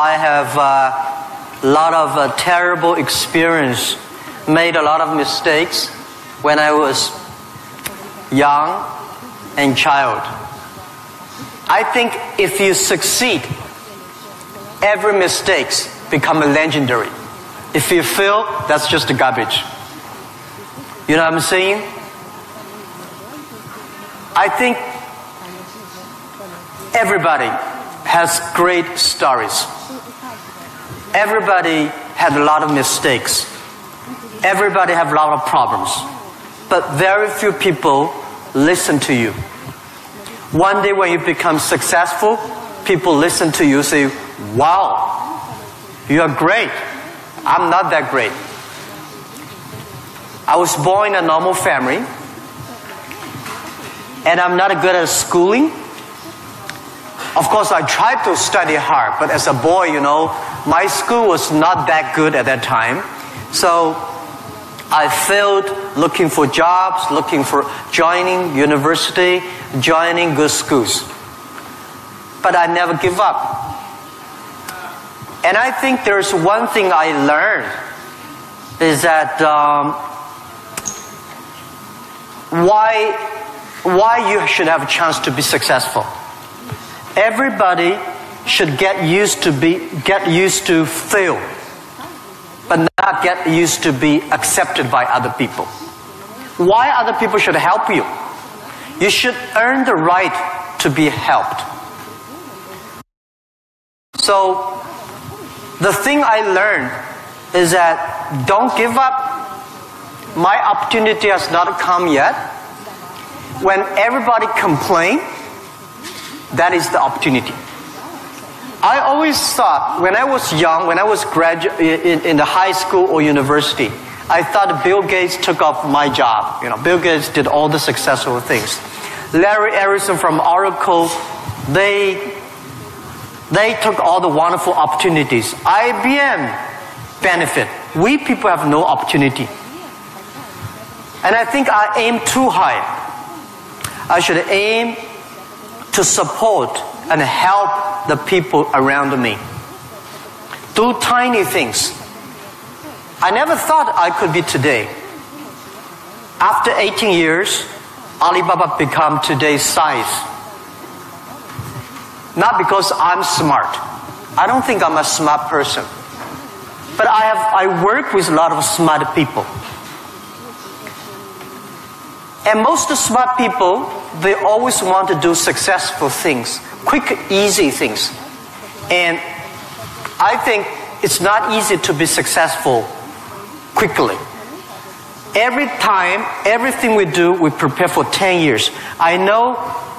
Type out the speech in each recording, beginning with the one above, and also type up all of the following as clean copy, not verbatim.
I have a lot of terrible experience, made a lot of mistakes when I was young and child. I think if you succeed, every mistake becomes legendary. If you fail, that's just garbage. You know what I'm saying? I think everybody has great stories. Everybody had a lot of mistakes. Everybody have a lot of problems. But very few people listen to you. One day when you become successful, people listen to you, say, wow, you are great. I'm not that great. I was born in a normal family, and I'm not good at schooling. Of course, I tried to study hard, but as a boy, you know, my school was not that good at that time. So I failed looking for jobs, looking for joining university, joining good schools. But I never give up. And I think there's one thing I learned is that why you should have a chance to be successful. Everybody should get used to fail, but not get used to be accepted by other people. Why other people should help you? You should earn the right to be helped. So the thing I learned is that don't give up. My opportunity has not come yet. When everybody complains, that is the opportunity. I always thought, when I was young, when I was in the high school or university, I thought Bill Gates took off my job. You know, Bill Gates did all the successful things. Larry Ellison from Oracle, they took all the wonderful opportunities. IBM benefit. We people have no opportunity. And I think I aim too high. I should aim to support and help the people around me. Do tiny things. I never thought I could be today. After 18 years, Alibaba become today's size. Not because I'm smart. I don't think I'm a smart person. But I work with a lot of smart people. And most smart people, they always want to do successful things, quick, easy things. And I think it's not easy to be successful quickly. Every time, everything we do, we prepare for 10 years. I know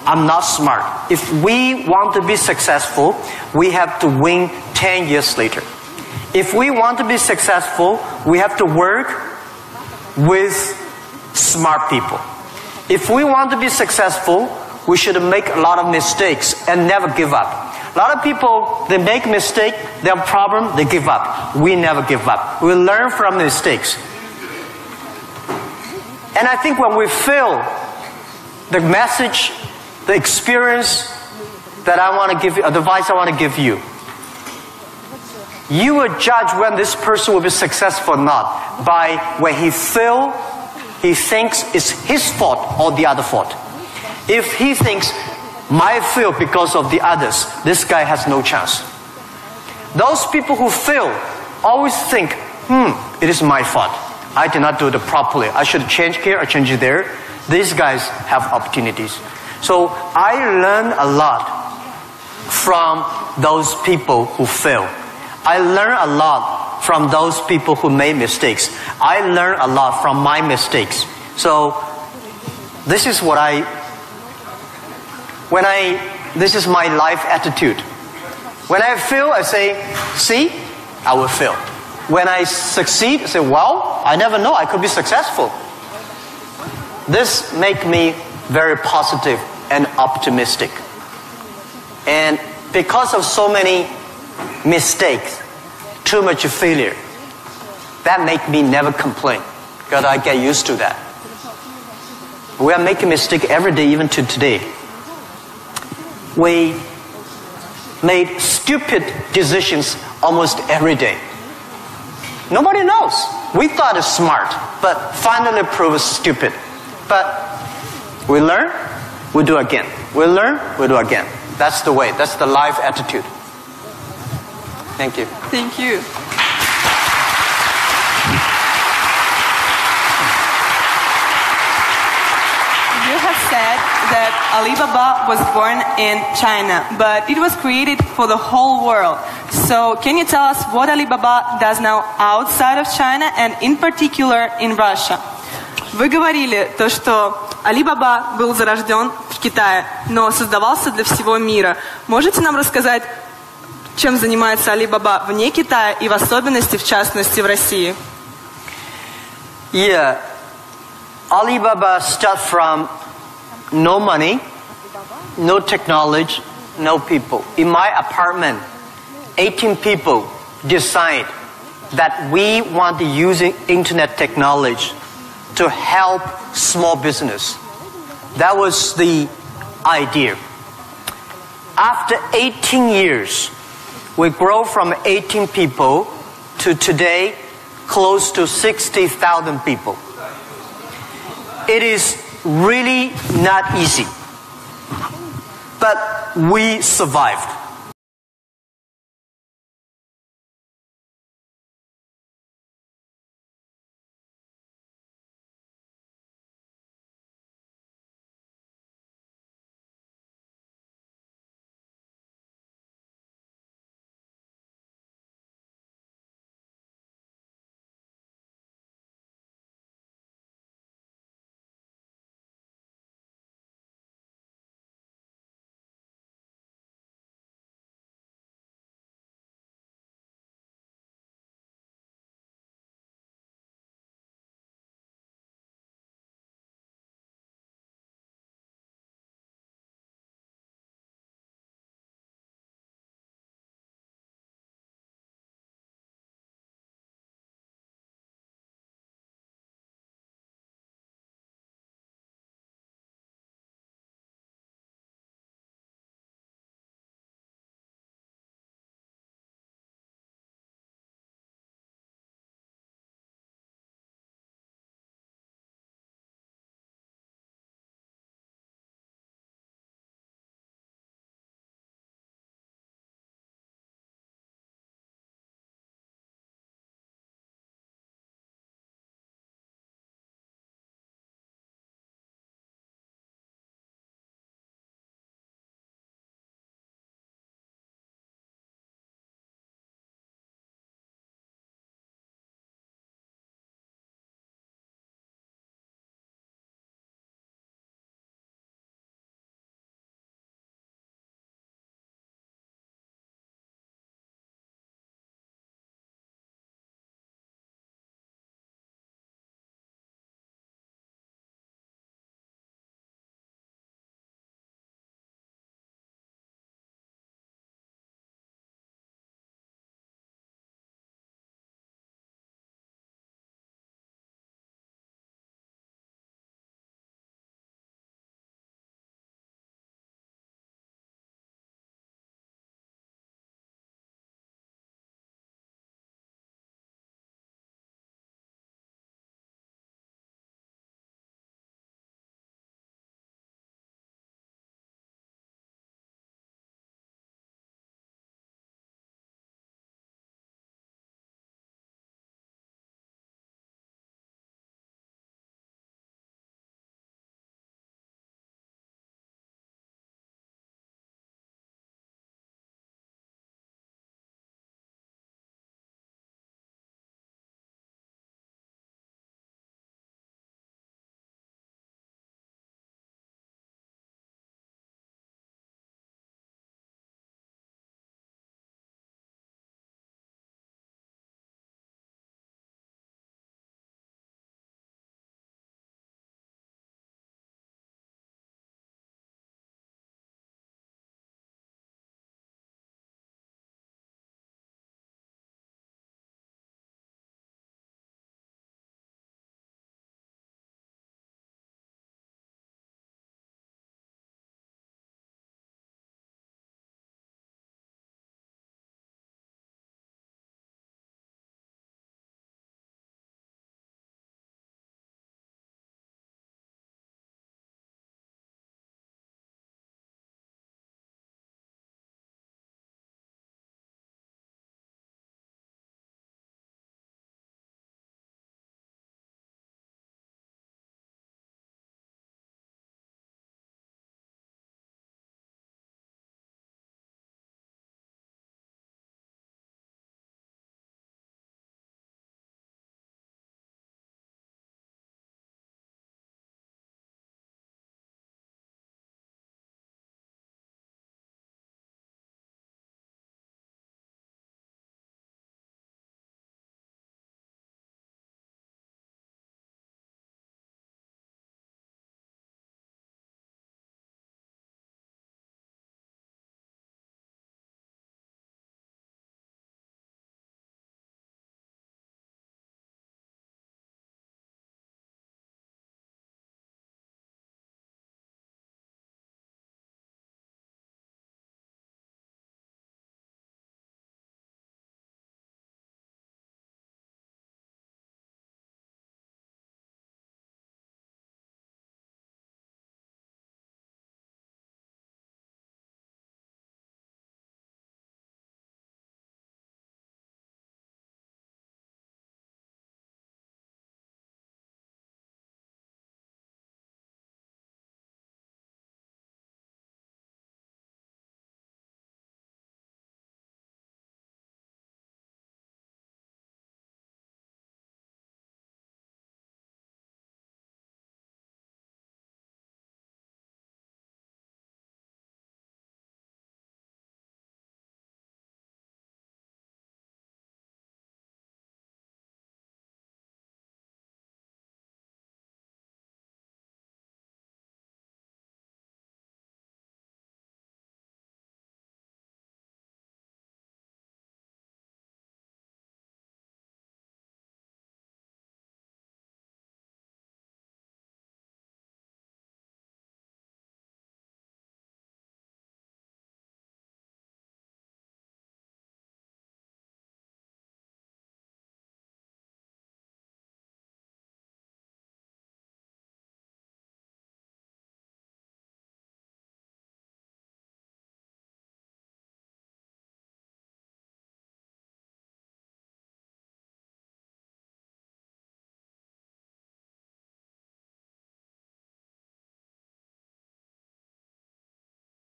I'm not smart. If we want to be successful, we have to win 10 years later. If we want to be successful, we have to work with smart people. If we want to be successful, we should make a lot of mistakes and never give up. A lot of people, they make mistakes, they have a problem, they give up. We never give up. We learn from mistakes. And I think when we fail, the message, the experience that I want to give you, advice I want to give you, you will judge when this person will be successful or not by when he fails, he thinks it's his fault or the other fault. If he thinks, my fail because of the others, this guy has no chance. Those people who fail always think, it is my fault. I did not do it properly. I should change here or change there. These guys have opportunities. So I learn a lot from those people who fail. I learn a lot from those people who made mistakes. I learn a lot from my mistakes. So this is what this is my life attitude. When I fail, I say, see, I will fail. When I succeed, I say, well, I never know, I could be successful. This makes me very positive and optimistic. And because of so many mistakes, too much failure, that makes me never complain, because I get used to that. We are making mistakes every day, even to today. We made stupid decisions almost every day. Nobody knows. We thought it's smart, but finally proved stupid. But we learn, we do again. We learn, we do again. That's the way. That's the life attitude. Thank you. Thank you. You have said that Alibaba was born in China, but it was created for the whole world. So can you tell us what Alibaba does now outside of China and in particular in Russia? Вы говорили то, что Alibaba был зарожден в Китае, но создавался для всего мира. Можете нам рассказать, чем занимается Alibaba вне Китая и в особенности, в частности, в России? Yeah. Alibaba started from no money, no technology, no people. In my apartment, 18 people decide that we want to use internet technology to help small business. That was the idea. After 18 years, we grow from 18 people to today close to 60,000 people. It is really not easy, but we survived.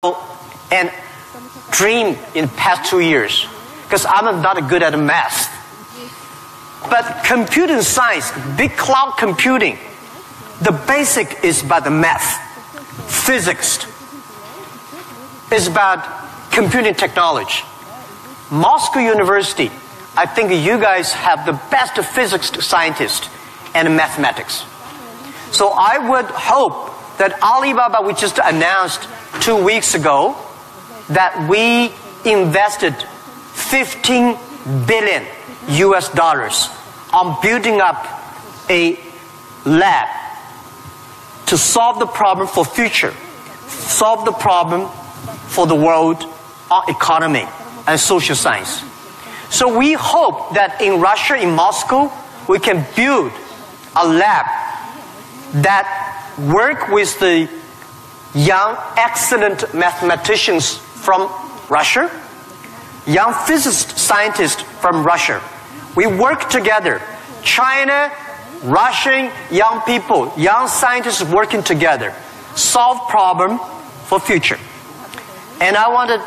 and dream in the past 2 years because I'm not good at math. But computing science, big cloud computing, the basic is about the math. Physics is about computing technology. Moscow University, I think you guys have the best physics scientists and mathematics. So I would hope that Alibaba, we just announced 2 weeks ago, that we invested $15 billion on building up a lab to solve the problem for future, solve the problem for the world economy and social science. So we hope that in Russia, in Moscow, we can build a lab that work with the young, excellent mathematicians from Russia, young physicist scientists from Russia. We work together. China, Russian young people, young scientists working together, solve problem for future. And I want to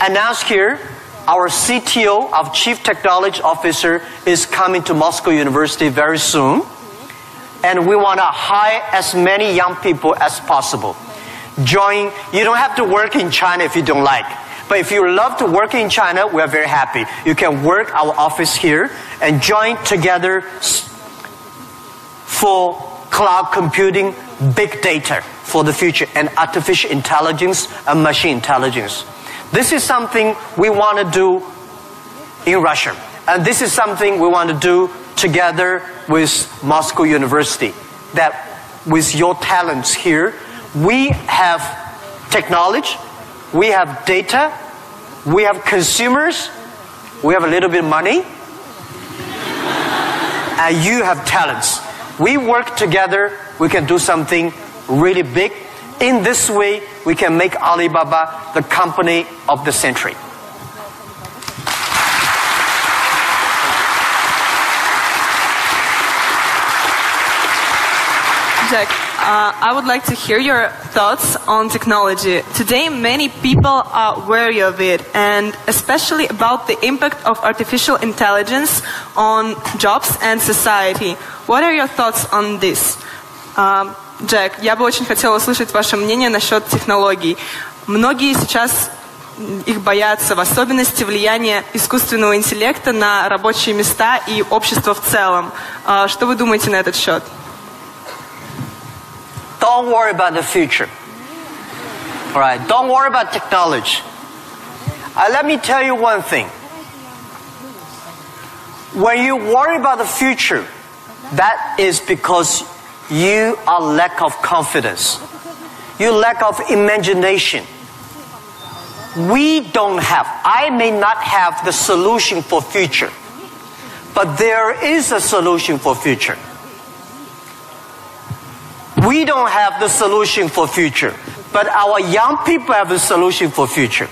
announce here, our CTO, our Chief Technology Officer, is coming to Moscow University very soon. And we want to hire as many young people as possible. Join, you don't have to work in China if you don't like. But if you love to work in China, we are very happy. You can work our office here and join together for cloud computing, big data for the future, and artificial intelligence and machine intelligence. This is something we want to do in Russia. And this is something we want to do together with Moscow University. That with your talents here, we have technology, we have data, we have consumers, we have a little bit of money, and you have talents. We work together, we can do something really big. In this way, we can make Alibaba the company of the century. Jack, I would like to hear your thoughts on technology. Today, many people are wary of it, and especially about the impact of artificial intelligence on jobs and society. What are your thoughts on this? Джек, я бы очень хотела услышать ваше мнение насчет технологий. Многие сейчас их боятся, в особенности влияния искусственного интеллекта на рабочие места и общество в целом. Что вы думаете на этот счет? Don't worry about the future. All right, don't worry about technology. Let me tell you one thing. When you worry about the future, that is because you are lack of confidence. You lack of imagination. We don't have, I may not have the solution for future, but there is a solution for future. We don't have the solution for future, but our young people have the solution for future.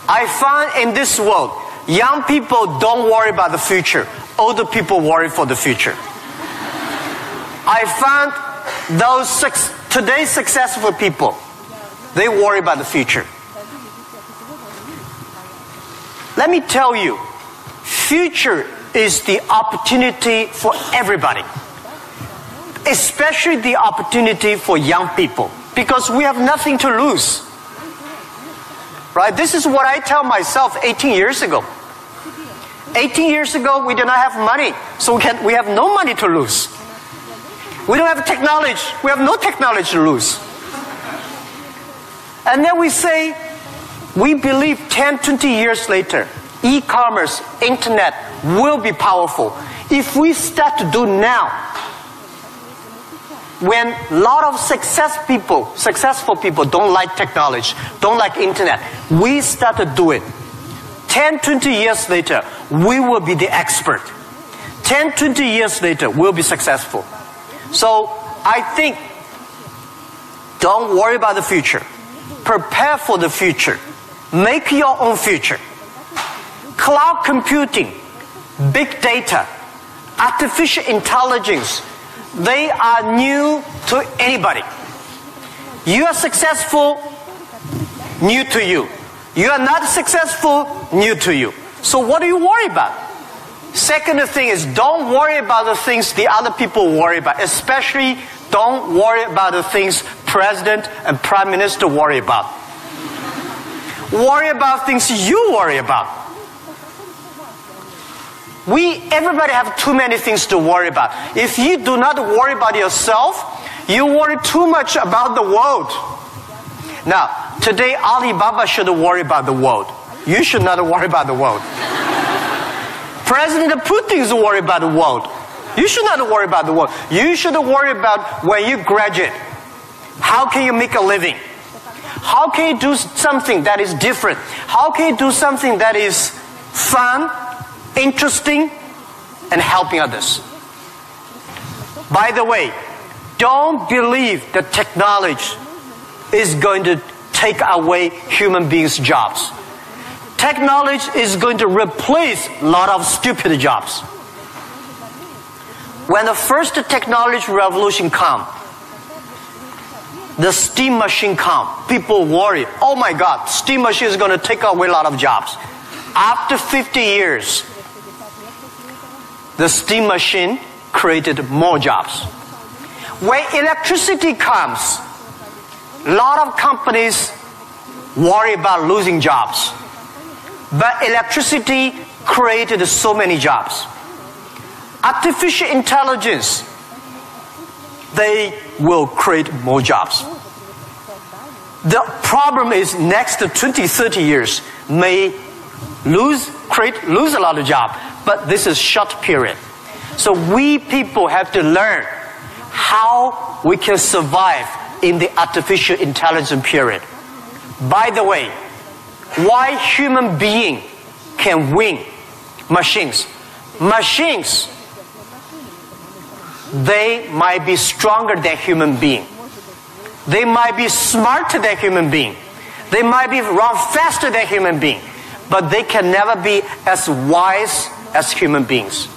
I find in this world, young people don't worry about the future. Older people worry for the future. I found those today's successful people, they worry about the future. Let me tell you, future is the opportunity for everybody. Especially the opportunity for young people, because we have nothing to lose. Right? This is what I tell myself 18 years ago. 18 years ago, we did not have money, so we have no money to lose. We don't have technology. We have no technology to lose. And then we say, we believe 10, 20 years later, e-commerce, internet will be powerful. If we start to do now, when a lot of successful people don't like technology, don't like internet, we start to do it. 10, 20 years later, we will be the expert. 10, 20 years later, we'll be successful. So I think, don't worry about the future. Prepare for the future. Make your own future. Cloud computing, big data, artificial intelligence, they are new to anybody. You are successful new to you. You are not successful, new to you. So what do you worry about? Second thing is, don't worry about the things the other people worry about. Especially, don't worry about the things President and Prime Minister worry about. Worry about things you worry about. Everybody have too many things to worry about. If you do not worry about yourself, you worry too much about the world. Now, today Alibaba should worry about the world. You should not worry about the world. President Putin is worried about the world. You should not worry about the world. You should worry about when you graduate. How can you make a living? How can you do something that is different? How can you do something that is fun, interesting, and helping others? By the way, don't believe that technology is going to take away human beings' jobs. Technology is going to replace a lot of stupid jobs. When the first technology revolution comes, the steam machine comes, people worry, oh my God, steam machine is going to take away a lot of jobs. After 50 years, the steam machine created more jobs. When electricity comes, a lot of companies worry about losing jobs. But electricity created so many jobs. Artificial intelligence, they will create more jobs. The problem is next 20, 30 years may lose a lot of jobs, but this is short period. So we people have to learn how we can survive in the artificial intelligence period. By the way, why human being can win machines? Machines, they might be stronger than human being. They might be smarter than human being. They might be run faster than human being. But they can never be as wise as human beings.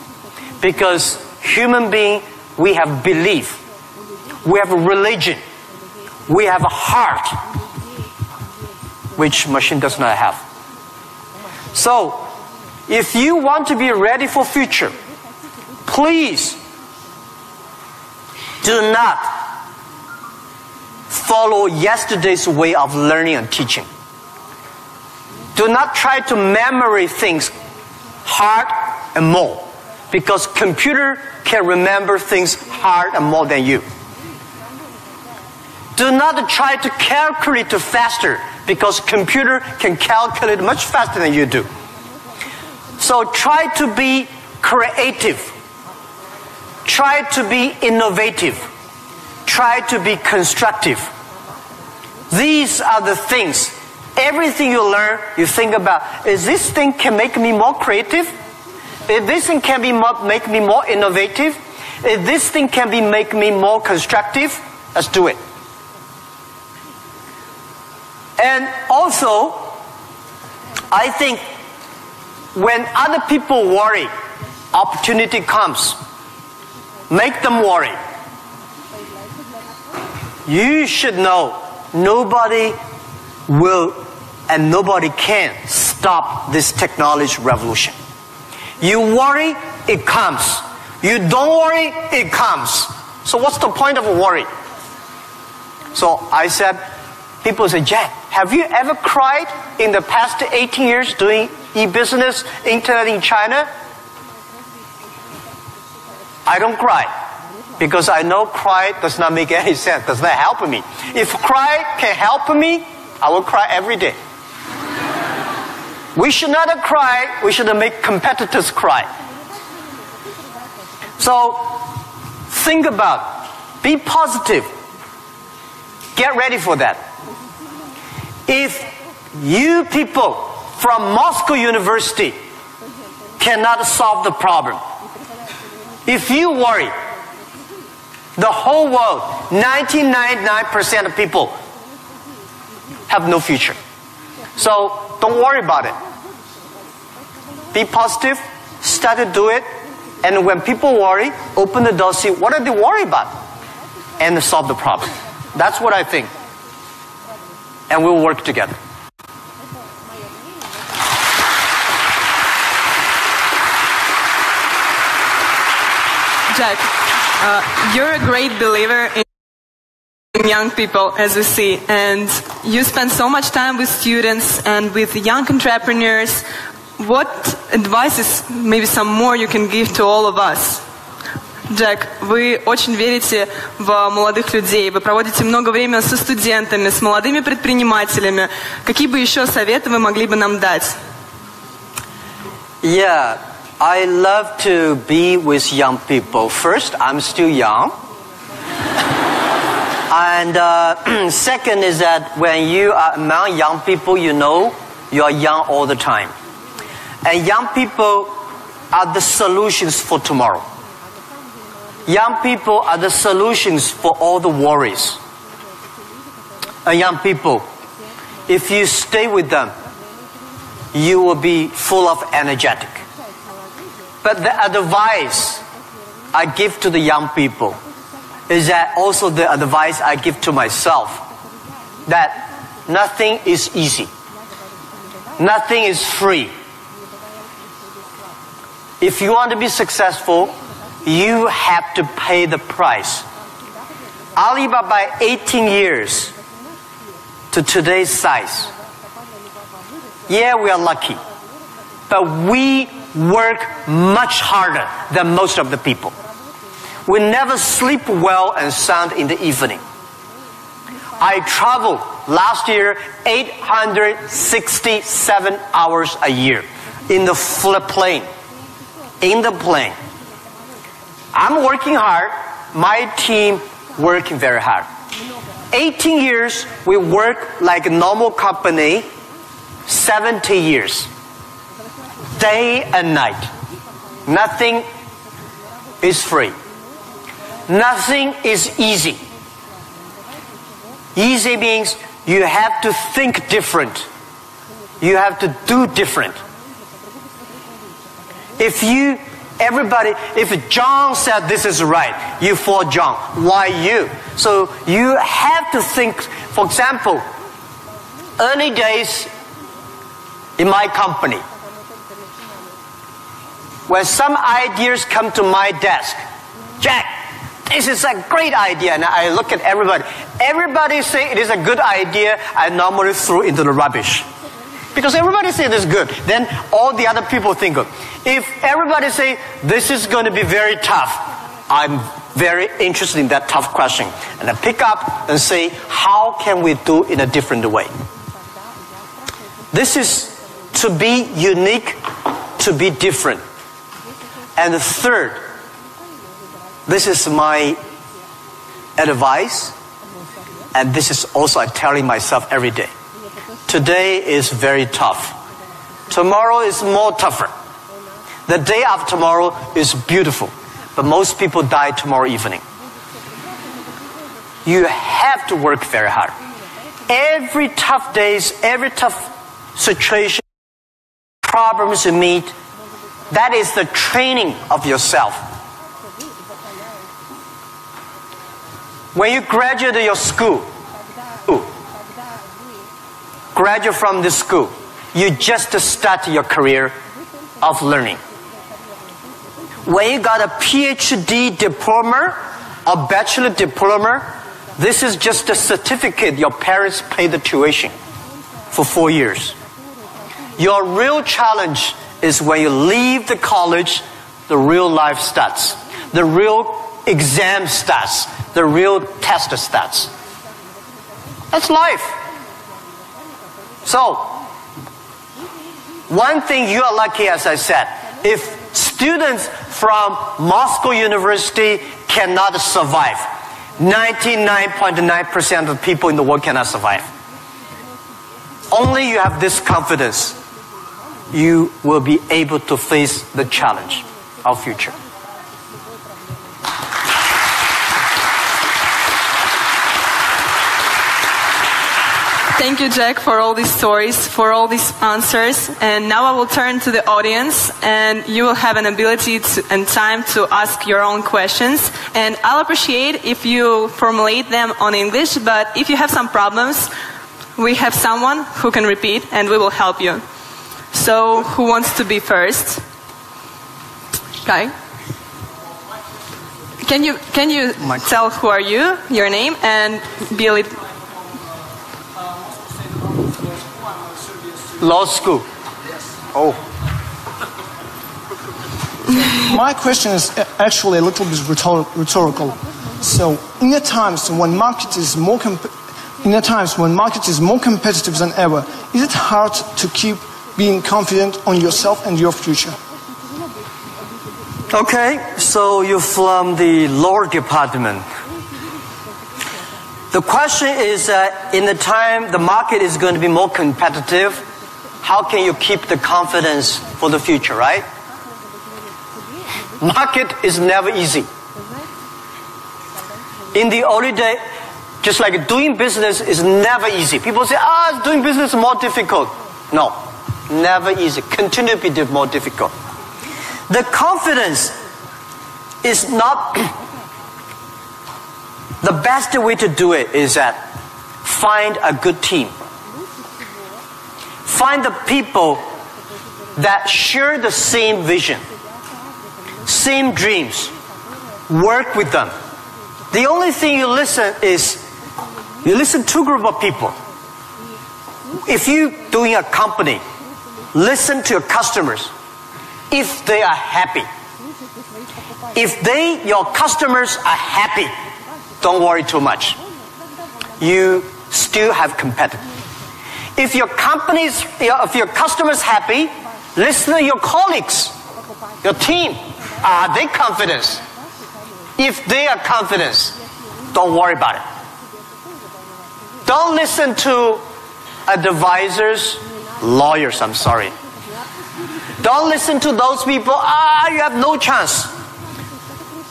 Because human being, we have belief. We have a religion. We have a heart, which machine does not have. So, if you want to be ready for future, please do not follow yesterday's way of learning and teaching. Do not try to memorize things hard and more, because computer can remember things hard and more than you. Do not try to calculate faster, because computer can calculate much faster than you do. So try to be creative. Try to be innovative. Try to be constructive. These are the things. Everything you learn, you think about, is this thing can make me more creative? If this thing can make me more innovative? If this thing can make me more constructive? Let's do it. And also, I think when other people worry, opportunity comes. Make them worry. You should know nobody will and nobody can stop this technology revolution. You worry, it comes. You don't worry, it comes. So what's the point of worry? So I said, people say, Jack, have you ever cried in the past 18 years doing e-business, internet in China? I don't cry, because I know cry does not make any sense, does not help me. If cry can help me, I will cry every day. We should not cry, we should make competitors cry. So, think about, be positive, get ready for that. If you people from Moscow University cannot solve the problem, if you worry, the whole world, 99% of people have no future. So don't worry about it. Be positive, start to do it, and when people worry, open the door, see what are they worried about, and solve the problem. That's what I think. And we'll work together. Jack, you're a great believer in young people, as we see, and you spend so much time with students and with young entrepreneurs. What advices, maybe some more, you can give to all of us? Джек, вы очень верите в молодых людей, вы проводите много времени со студентами, с молодыми предпринимателями. Какие бы еще советы вы могли бы нам дать? Yeah, I love to be with young people. First, I'm still young. And second is that when you are among young people, you know you are young all the time. And young people are the solutions for tomorrow. Young people are the solutions for all the worries. And young people, if you stay with them, you will be full of energetic. But the advice I give to the young people is that also the advice I give to myself, that nothing is easy. Nothing is free. If you want to be successful, you have to pay the price. Alibaba, 18 years to today's size. Yeah, we are lucky. But we work much harder than most of the people. We never sleep well and sound in the evening. I traveled last year 867 hours a year in the plane. In the plane. I'm working hard. My team working very hard. 18 years we work like a normal company. 70 years. Day and night. Nothing is free. Nothing is easy. Easy means you have to think different. You have to do different. If John said this is right, you follow John. Why you? So you have to think. For example, early days in my company, when some ideas come to my desk, Jack, this is a great idea, and I look at everybody. Everybody say it is a good idea. I normally throw into the rubbish. Because everybody say this is good. Then all the other people think good. If everybody say this is going to be very tough, I'm very interested in that tough question. And I pick up and say, how can we do it in a different way? This is to be unique, to be different. And the third, this is my advice, and this is also I'm telling myself every day. Today is very tough. Tomorrow is more tougher. The day after tomorrow is beautiful, but most people die tomorrow evening. You have to work very hard. Every tough days, every tough situation, problems you meet, that is the training of yourself. When you graduate your school, graduate from this school, you just start your career of learning. When you got a PhD diploma or bachelor diploma, this is just a certificate your parents paid the tuition for 4 years. Your real challenge is when you leave the college, the real life starts. The real exam starts. The real test starts. That's life. So, one thing you are lucky, as I said, if students from Moscow University cannot survive, 99.9% of people in the world cannot survive. Only you have this confidence, you will be able to face the challenge of future. Thank you, Jack, for all these stories, for all these answers. And now I will turn to the audience, and you will have an ability and time to ask your own questions. And I'll appreciate if you formulate them on English, but if you have some problems, we have someone who can repeat, and we will help you. So, who wants to be first? Kai? Can you tell who are you, your name, and be a little... Law school. Oh. My question is actually a little bit rhetorical. So, in the times when market is more competitive than ever, is it hard to keep being confident on yourself and your future? Okay, so you're from the law department. The question is that in the time the market is going to be more competitive, how can you keep the confidence for the future, right? Market is never easy. In the early day, just like doing business is never easy. People say, doing business is more difficult. No, never easy. Continue to be more difficult. The confidence is not... The best way to do it is that find a good team. Find the people that share the same vision, same dreams. Work with them. The only thing you listen to a group of people. If you're doing a company, listen to your customers. If they are happy. If your customers are happy, don't worry too much. You still have competitors. If your customers happy, listen to your colleagues, your team. Are they confident? If they are confident, don't worry about it. Don't listen to advisors, lawyers, I'm sorry. Don't listen to those people, you have no chance.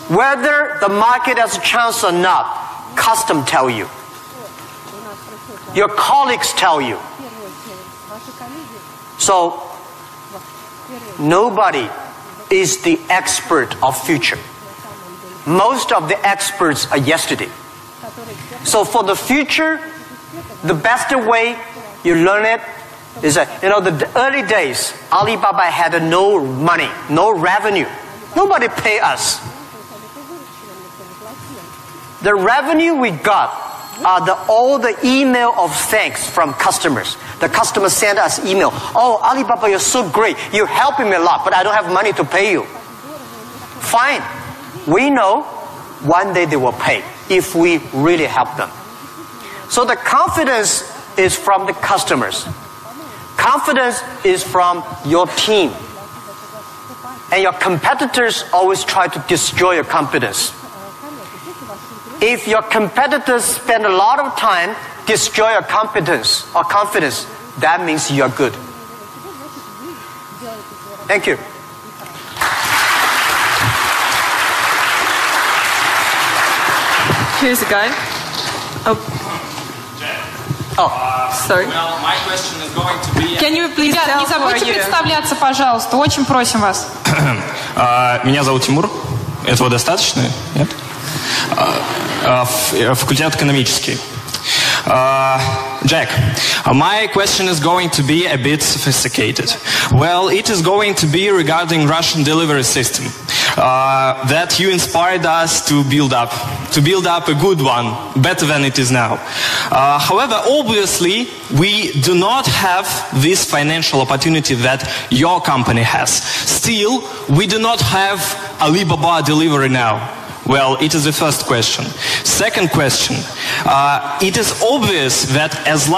Whether the market has a chance or not, custom tell you. Your colleagues tell you. So, nobody is the expert of future. Most of the experts are yesterday. So for the future, the best way you learn it is that, the early days, Alibaba had no money, no revenue. Nobody pay us. The revenue we got are all the email of thanks from customers. The customers send us email. Oh, Alibaba, you're so great. You're helping me a lot, but I don't have money to pay you. Fine. We know one day they will pay if we really help them. So the confidence is from the customers. Confidence is from your team. And your competitors always try to destroy your confidence. If your competitors spend a lot of time destroy your confidence, that means you are good. Thank you. Here's a guy. Sorry. Well, my question is going to be... Can you please Ребят, tell не who are забудьте you? представляться, пожалуйста. Очень просим вас. Меня зовут Тимур. Этого достаточно? Нет? Факультет экономический. Jack, my question is going to be a bit sophisticated. Well, it is going to be regarding Russian delivery system that you inspired us to build up a good one, better than it is now. However, obviously, we do not have this financial opportunity that your company has. Still, we do not have Alibaba delivery now. Well, it is the first question. Second question, it is obvious that as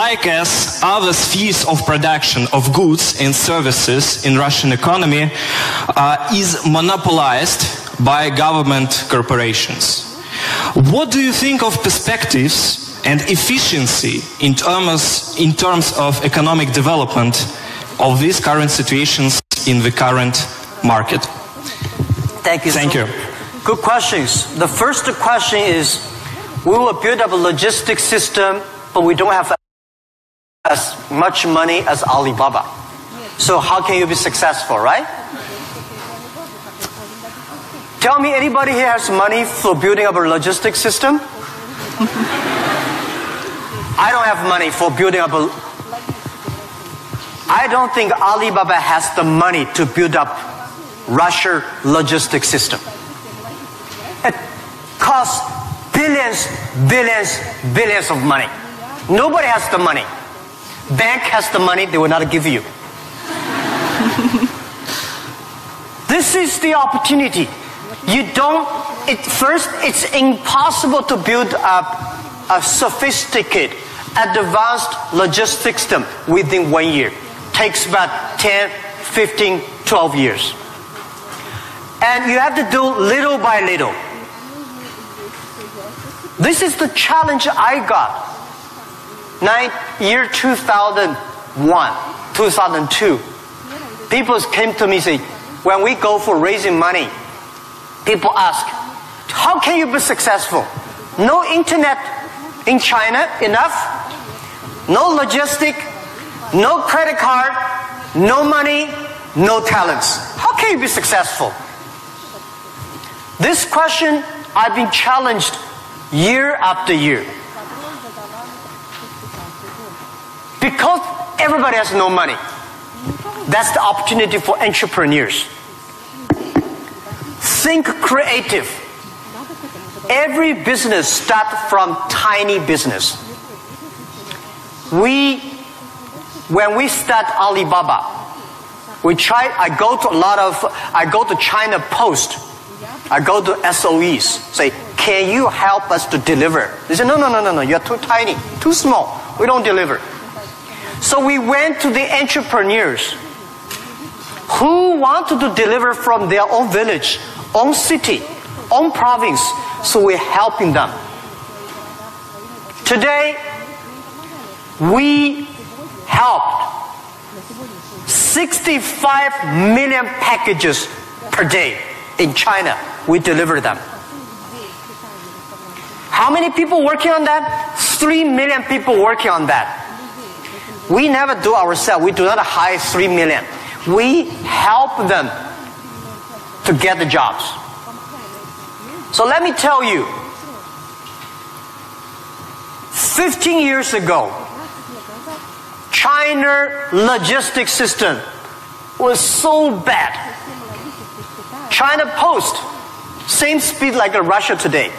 other spheres of production of goods and services in Russian economy is monopolized by government corporations. What do you think of perspectives and efficiency in terms of economic development of these current situations in the current market? Thank you. Thank you. Good questions. The first question is, we will build up a logistics system, but we don't have as much money as Alibaba. So how can you be successful, right? Tell me, anybody here has money for building up a logistics system? I don't have money for building up I don't think Alibaba has the money to build up Russia logistics system. costs billions, billions, billions of money. Nobody has the money. Bank has the money, they will not give you. This is the opportunity. First, it's impossible to build up a sophisticated, advanced logistics system within 1 year. Takes about 10, 15, 12 years. And you have to do little by little. This is the challenge I got. Year 2001, 2002. People came to me and say, when we go for raising money, people ask, how can you be successful? No internet in China enough, no logistic, no credit card, no money, no talents. How can you be successful? This question I've been challenged year after year. Because everybody has no money. That's the opportunity for entrepreneurs. Think creative. Every business starts from tiny business. When we start Alibaba, I go to China Post. I go to SOEs, say, can you help us to deliver? They say, no, you're too tiny, too small. We don't deliver. So we went to the entrepreneurs who wanted to deliver from their own village, own city, own province. So we're helping them. Today, we helped 65 million packages per day in China. We deliver them. How many people working on that? 3 million people working on that. We never do ourselves. We do not hire 3 million. We help them to get the jobs. So let me tell you, 15 years ago, China logistics system was so bad. China Post, same speed like Russia today.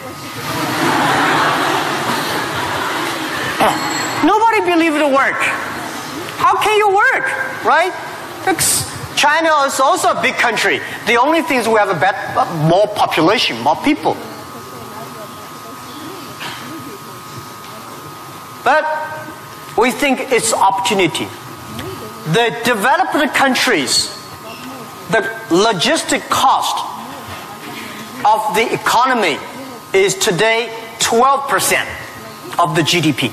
Nobody believed it work. How can you work, right? China is also a big country. The only thing is we have more population, more people. But we think it's opportunity. The developed countries, the logistic cost of the economy is today 12% of the GDP,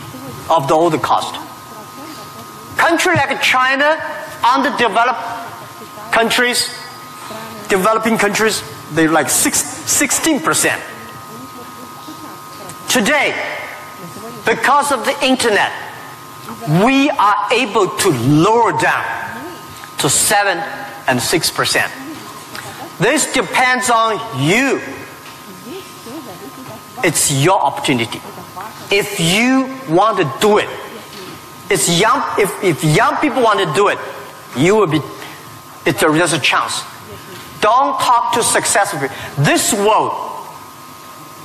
of the older cost. Country like China, underdeveloped countries, developing countries, they're like 16%. Today, because of the internet, we are able to lower down to 7 and 6%. This depends on you. It's your opportunity. If you want to do it, if young people want to do it, there's a chance. Don't talk to successful people. This world,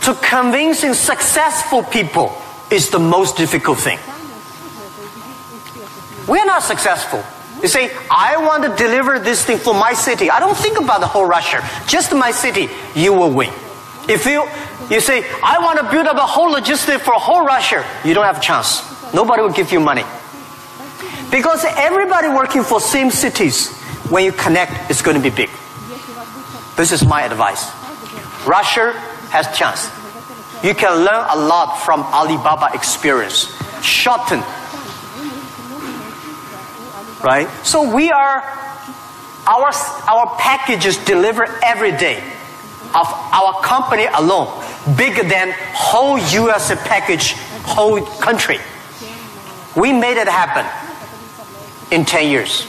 to convincing successful people is the most difficult thing. We're not successful. You say, I want to deliver this thing for my city. I don't think about the whole Russia. Just my city, you will win. If you say, I want to build up a whole logistic for whole Russia, you don't have a chance. Nobody will give you money. Because everybody working for same cities, when you connect, it's going to be big. This is my advice. Russia has chance. You can learn a lot from Alibaba experience. Shorten. Right? So our packages deliver every day of our company alone, bigger than whole US package, whole country. We made it happen in 10 years.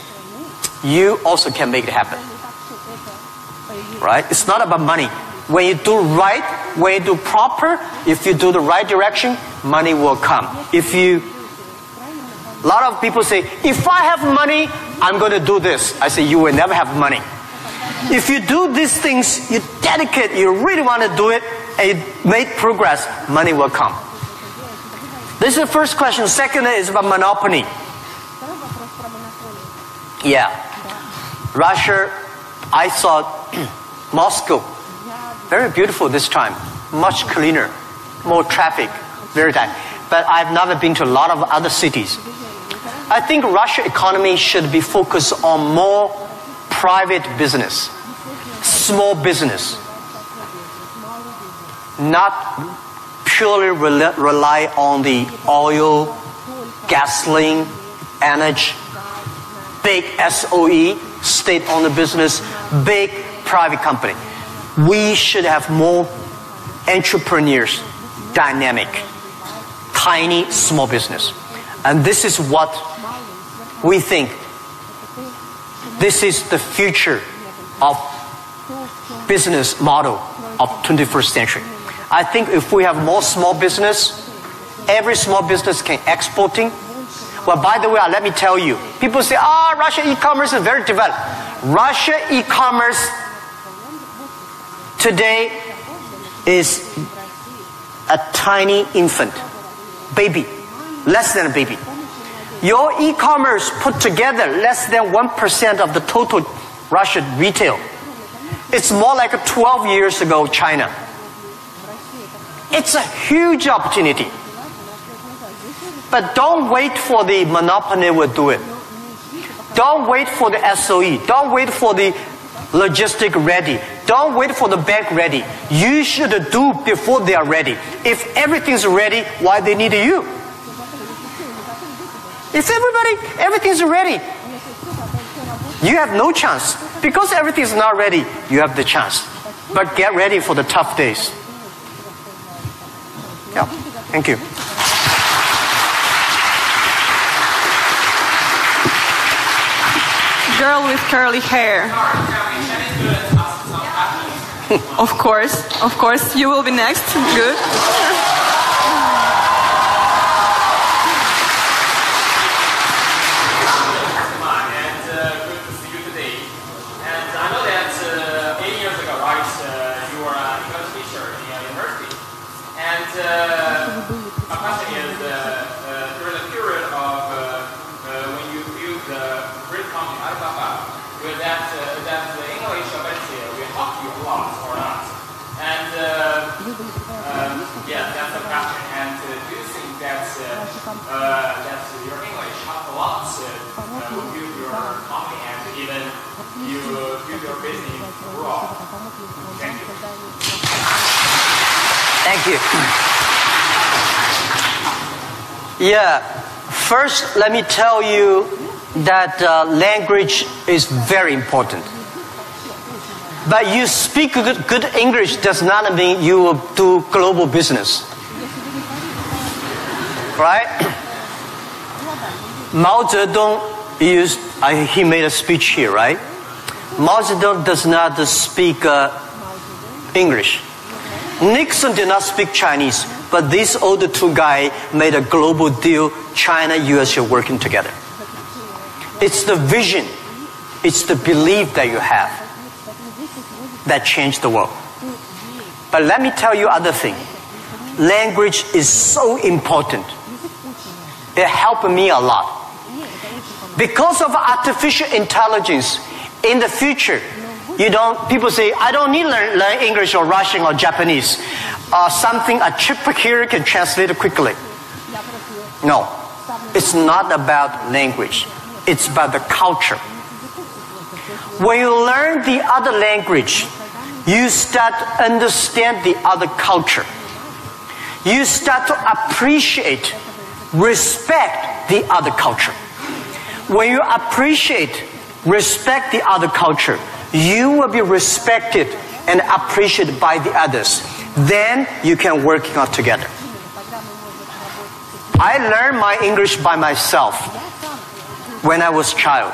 You also can make it happen. Right? It's not about money. When you do right, when you do proper, if you do the right direction, money will come. A lot of people say, if I have money, I'm going to do this. I say, you will never have money. If you do these things, you dedicate, you really want to do it, make progress, money will come. This is the first question. Second is about monopoly. Yeah. Russia, I saw Moscow. Very beautiful this time. Much cleaner. More traffic. Very tight. But I've never been to a lot of other cities. I think Russian economy should be focused on more private business. Small business. Not purely rely on the oil, gasoline, energy, big SOE, state-owned business, big private company. We should have more entrepreneurs, dynamic, tiny, small business. And this is what we think. This is the future of business model of 21st century. I think if we have more small business, every small business can exporting. Well, by the way, let me tell you, people say, Russia e-commerce is very developed. Russia e-commerce today is a tiny infant, baby, less than a baby. Your e-commerce put together less than 1% of the total Russian retail. It's more like 12 years ago China. It's a huge opportunity. But don't wait for the monopoly will do it. Don't wait for the SOE. Don't wait for the logistic ready. Don't wait for the bank ready. You should do before they are ready. If everything's ready, why they need you? If everything's ready, you have no chance. Because everything's not ready, you have the chance. But get ready for the tough days. Yeah, thank you. Girl with curly hair. Of course, you will be next. Good. My question is, during the period of when you build the great company Alibaba, will that the English ability will help you a lot or not? And yeah, that's the question. And do you think that that your English helped a lot to build your company and even you build your business abroad? Thank you. Thank you. Yeah, first let me tell you that language is very important. But you speak good English does not mean you will do global business. Right? Mao Zedong he made a speech here, right? Mao Zedong does not speak English. Nixon did not speak Chinese, but these older two guys made a global deal. China, US are working together. It's the vision, it's the belief that you have that changed the world. But let me tell you other thing. Language is so important. It helped me a lot. Because of artificial intelligence, in the future, people say, I don't need to learn English or Russian or Japanese. A chip here can translate it quickly. No, it's not about language. It's about the culture. When you learn the other language, you start to understand the other culture. You start to appreciate, respect the other culture. When you appreciate, respect the other culture, you will be respected and appreciated by the others. Then you can work out together. I learned my English by myself when I was a child.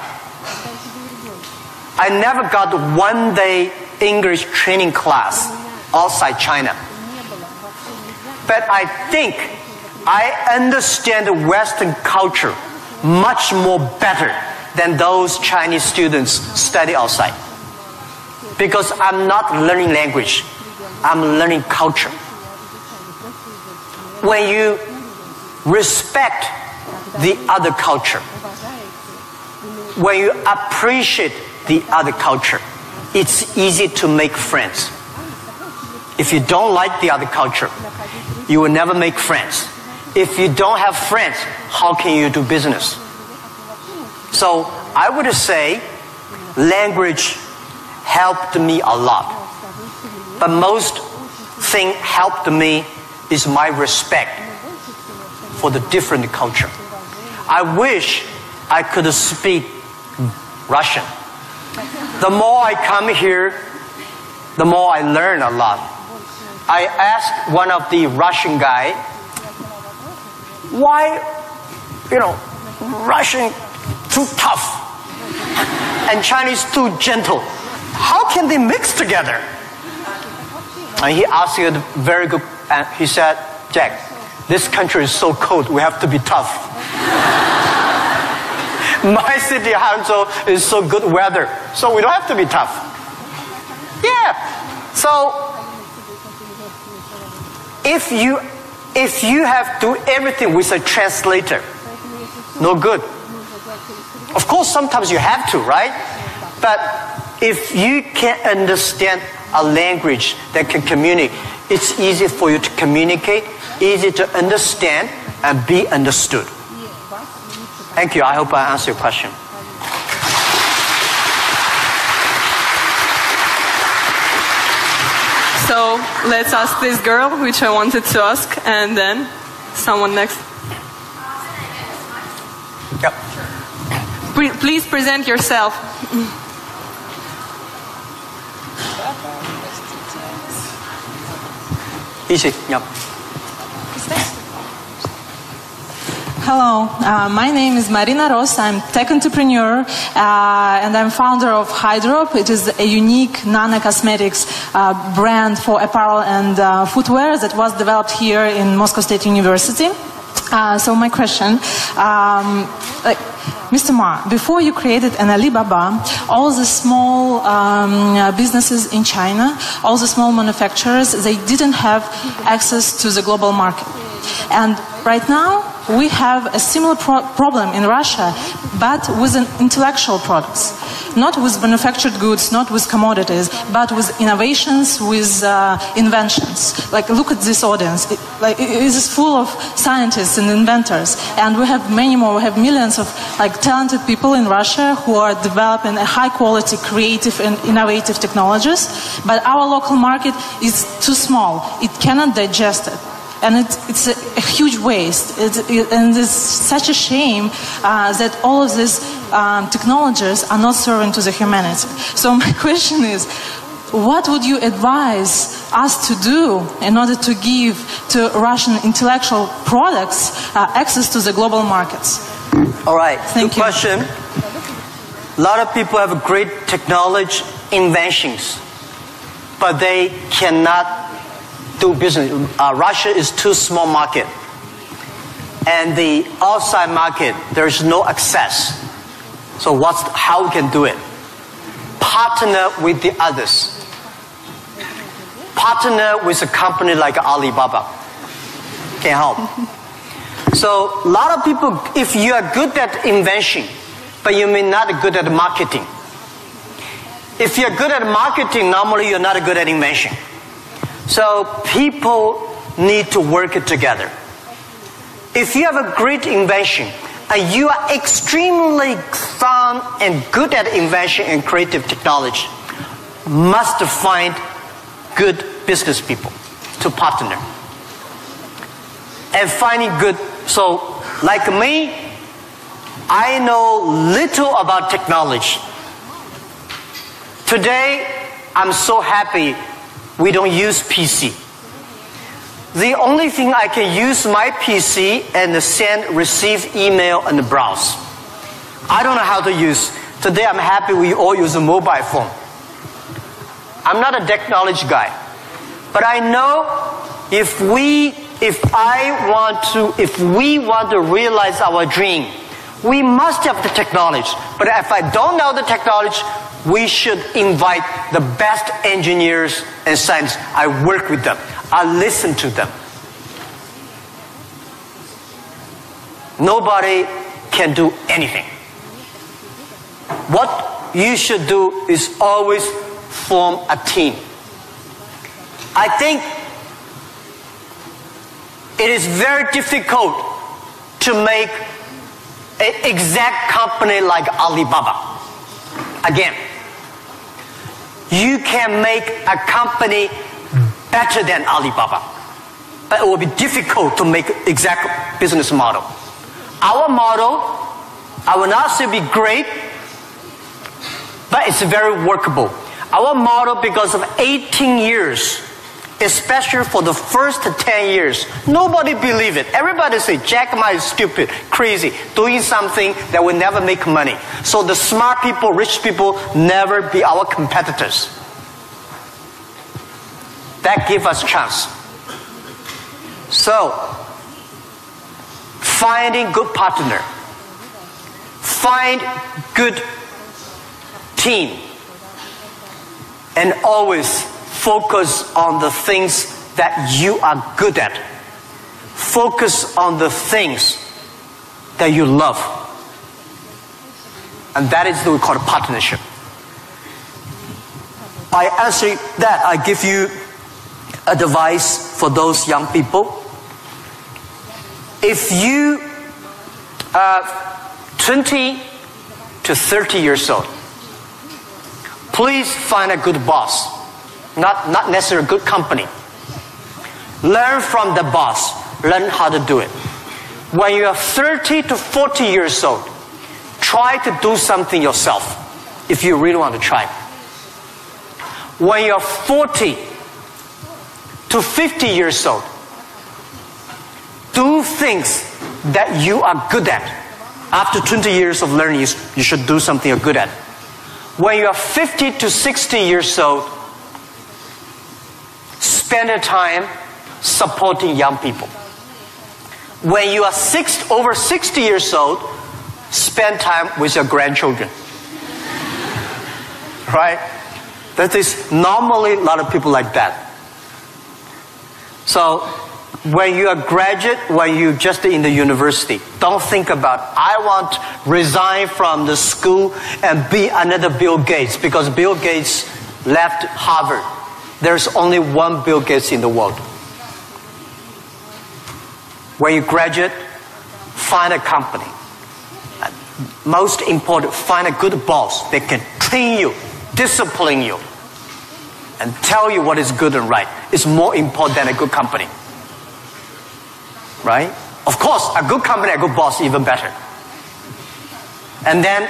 I never got 1 day English training class outside China. But I think I understand the Western culture much more better than those Chinese students study outside. Because I'm not learning language. I'm learning culture. When you respect the other culture, when you appreciate the other culture, it's easy to make friends. If you don't like the other culture, you will never make friends. If you don't have friends, how can you do business? So I would say language helped me a lot. But most thing helped me is my respect for the different culture. I wish I could speak Russian. The more I come here, the more I learn a lot. I asked one of the Russian guy, why, Russian too tough and Chinese too gentle? How can they mix together? And he asked me a very good, and he said, Jack, this country is so cold, we have to be tough. My city, Hangzhou, is so good weather, so we don't have to be tough. Yeah. So, if you have to do everything with a translator, no good. Of course, sometimes you have to, right? But if you can understand a language that can communicate, it's easy for you to communicate, easy to understand, and be understood. Thank you. I hope I answered your question. So let's ask this girl, which I wanted to ask, and then someone next. Yep. Please present yourself. Easy. Yep. Hello, my name is Marina Ross. I'm tech entrepreneur and I'm founder of Hydrop. It is a unique nano-cosmetics brand for apparel and footwear that was developed here in Moscow State University. So my question, Mr. Ma, before you created an Alibaba, all the small businesses in China, all the small manufacturers, they didn't have access to the global market. And right now, we have a similar problem in Russia, but with intellectual products. Not with manufactured goods, not with commodities, but with innovations, with inventions. Like, look at this audience. It is full of scientists and inventors. And we have many more. We have millions of talented people in Russia who are developing a high-quality, creative and innovative technologies. But our local market is too small. It cannot digest it. And it's a huge waste. And it's such a shame that all of these technologies are not serving to the humanity. So my question is, what would you advise us to do in order to give to Russian intellectual products access to the global markets? All right, Thank good you. question. A lot of people have great technology inventions, but they cannot do business. Russia is too small market, and the outside market there's no access. So how we can do it? Partner with the others. Partner with a company like Alibaba. Can help. So a lot of people, if you are good at invention, but you may not be good at marketing. If you're good at marketing, normally you're not good at invention. So people need to work together. If you have a great invention and you are extremely fun and good at invention and creative technology, must find good business people to partner. And finding good, so like me, I know little about technology. Today, I'm so happy we don't use PC. The only thing I can use my PC and receive email and browse. I don't know how to use. Today I'm happy we all use a mobile phone. I'm not a technology guy. But I know if we want to realize our dream, we must have the technology. But if I don't know the technology, we should invite the best engineers and scientists. I work with them. I listen to them. Nobody can do anything. What you should do is always form a team. I think it is very difficult to make an exact company like Alibaba. Again, you can make a company better than Alibaba, but it will be difficult to make exact business model. Our model, I will not say be great, but it's very workable. Our model, because of 18 years, especially for the first 10 years, nobody believed it. Everybody say, Jack Ma is stupid, crazy, doing something that will never make money. So the smart people, rich people, never be our competitors. That give us chance. So, finding good partner, find good team, and always focus on the things that you are good at. Focus on the things that you love. And that is what we call a partnership. By answering that, I give you advice for those young people. If you are 20 to 30 years old, please find a good boss, not necessarily a good company. Learn from the boss, learn how to do it. When you are 30 to 40 years old, try to do something yourself if you really want to try. When you are 40 to 50 years old, do things that you are good at. After 20 years of learning, you should do something you're good at. When you are 50 to 60 years old, spend your time supporting young people. When you are over 60 years old, spend time with your grandchildren. Right? That is normally a lot of people like that. So, when you are graduate, when you just in the university, don't think about, I want to resign from the school and be another Bill Gates, because Bill Gates left Harvard. There's only one Bill Gates in the world. When you graduate, find a company. Most important, find a good boss that can train you, discipline you, and tell you what is good and right. It's more important than a good company. Right? Of course, a good company, a good boss, even better. And then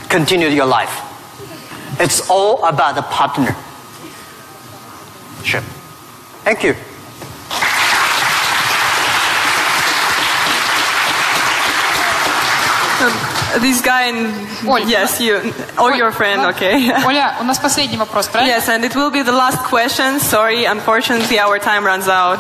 continue your life. It's all about the partner. Sure. Thank you. This guy in... Оль, yes, you. Or your friend, okay. Оля, у нас последний вопрос, правильно? Yes, and it will be the last question. Sorry, unfortunately, our time runs out.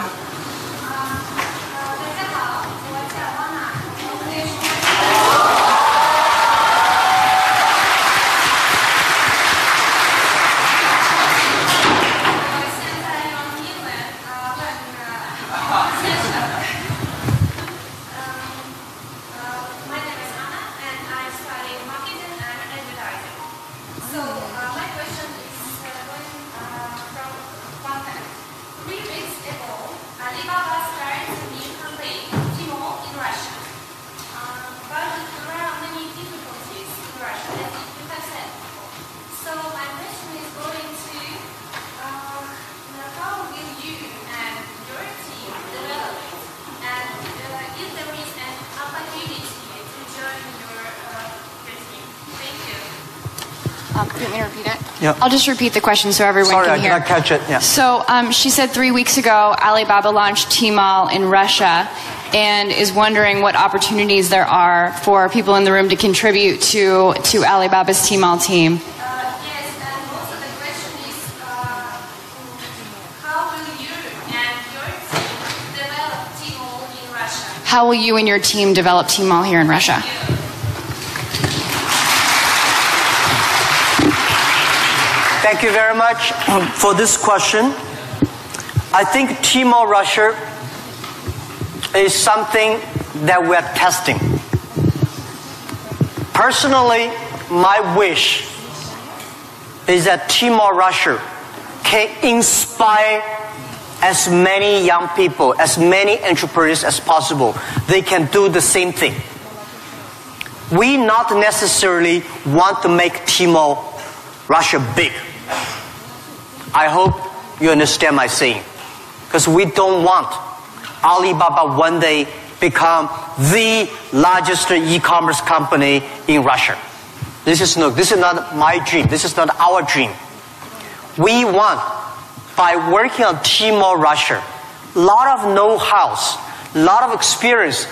You want me to repeat it? Yeah. I'll just repeat the question so everyone Sorry, can hear. I did not catch it. Yeah. So she said 3 weeks ago Alibaba launched Tmall in Russia and is wondering what opportunities there are for people in the room to contribute to Alibaba's Tmall team. Yes, and also the question is, how will you and your team develop Tmall in Russia? How will you and your team develop Tmall here in Russia? Thank you very much for this question. I think Tmall Russia is something that we're testing. Personally, my wish is that Tmall Russia can inspire as many young people, as many entrepreneurs as possible. They can do the same thing. We not necessarily want to make Tmall Russia big. I hope you understand my saying. Because we don't want Alibaba one day become the largest e-commerce company in Russia. This is not my dream. This is not our dream. We want, by working on Tmall Russia, a lot of know-hows, a lot of experience,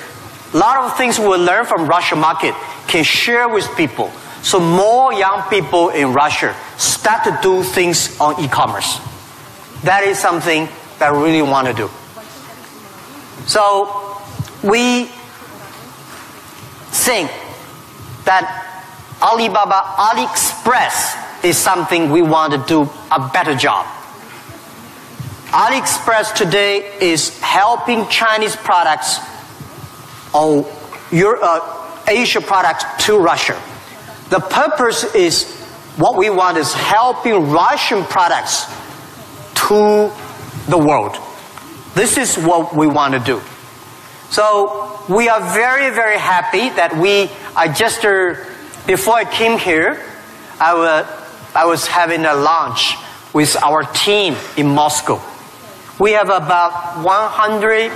a lot of things we learn from Russian market can share with people. So more young people in Russia start to do things on e-commerce. That is something that I really want to do. So we think that Alibaba, AliExpress is something we want to do a better job. AliExpress today is helping Chinese products or Asia products to Russia. The purpose is, what we want is helping Russian products to the world. This is what we want to do. So we are very, very happy that before I came here, I was having a lunch with our team in Moscow. We have about 100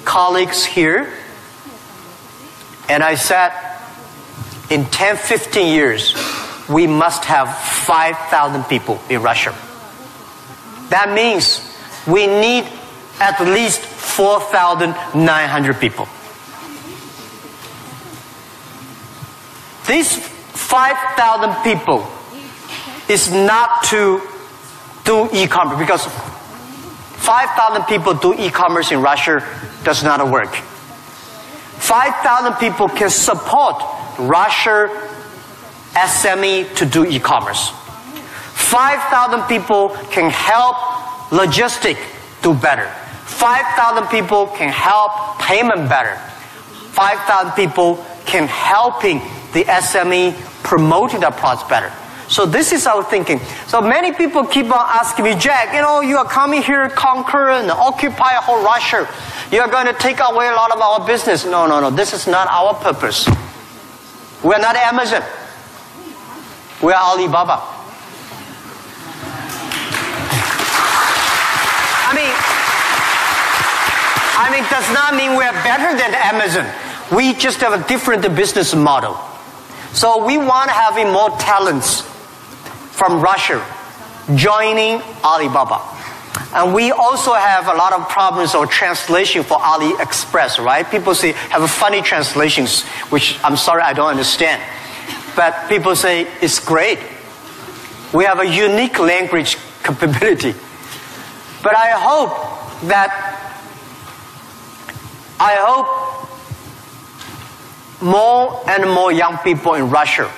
colleagues here. And I said, in 10, 15 years, we must have 5,000 people in Russia. That means we need at least 4,900 people. These 5,000 people is not to do e-commerce, because 5,000 people do e-commerce in Russia does not work. 5,000 people can support Russia SME to do e-commerce. 5,000 people can help logistics do better. 5,000 people can help payment better. 5,000 people can helping the SME promoting their products better. So this is our thinking. So many people keep on asking me, Jack, you are coming here to conquer and occupy whole Russia. You are going to take away a lot of our business. No. This is not our purpose. We are not Amazon. We are Alibaba. I mean, does not mean we are better than Amazon. We just have a different business model. So we want to have more talents from Russia joining Alibaba. And we also have a lot of problems of translation for AliExpress, right? People say, have funny translations, which I'm sorry, I don't understand. But people say, it's great. We have a unique language capability. But I hope more and more young people in Russia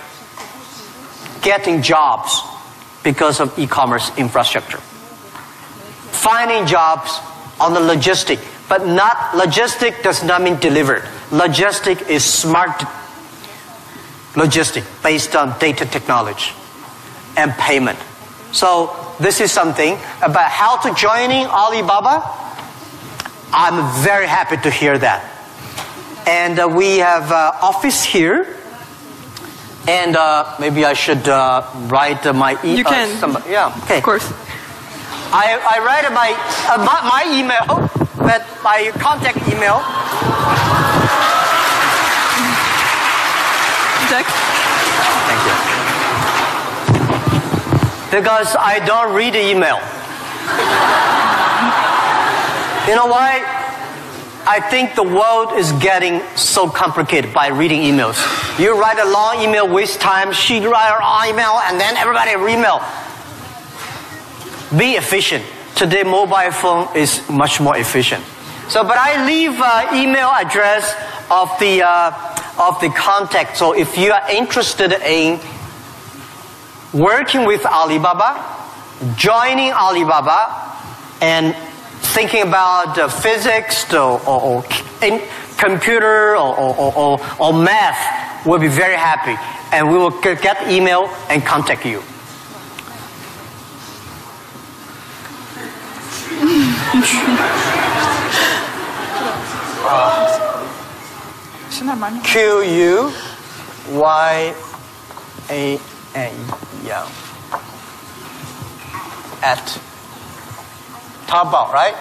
getting jobs because of e-commerce infrastructure. Finding jobs on the logistic, but not logistic does not mean delivered. Logistic is smart logistic based on data technology and payment. So this is something about how to joining Alibaba. I'm very happy to hear that. And we have office here. And maybe I should write my email. You can. Yeah, okay. Of course. I write my email, but my contact email. Jack? Thank you. Because I don't read the email. You know why? I think the world is getting so complicated by reading emails. You write a long email, waste time. She write her email, and then everybody email. Be efficient. Today, mobile phone is much more efficient. So, but I leave email address of the contact. So, if you are interested in working with Alibaba, joining Alibaba, and thinking about physics or computer or math, we'll be very happy. And we will get email and contact you. Все нормально. QUYAN at Taobao, right?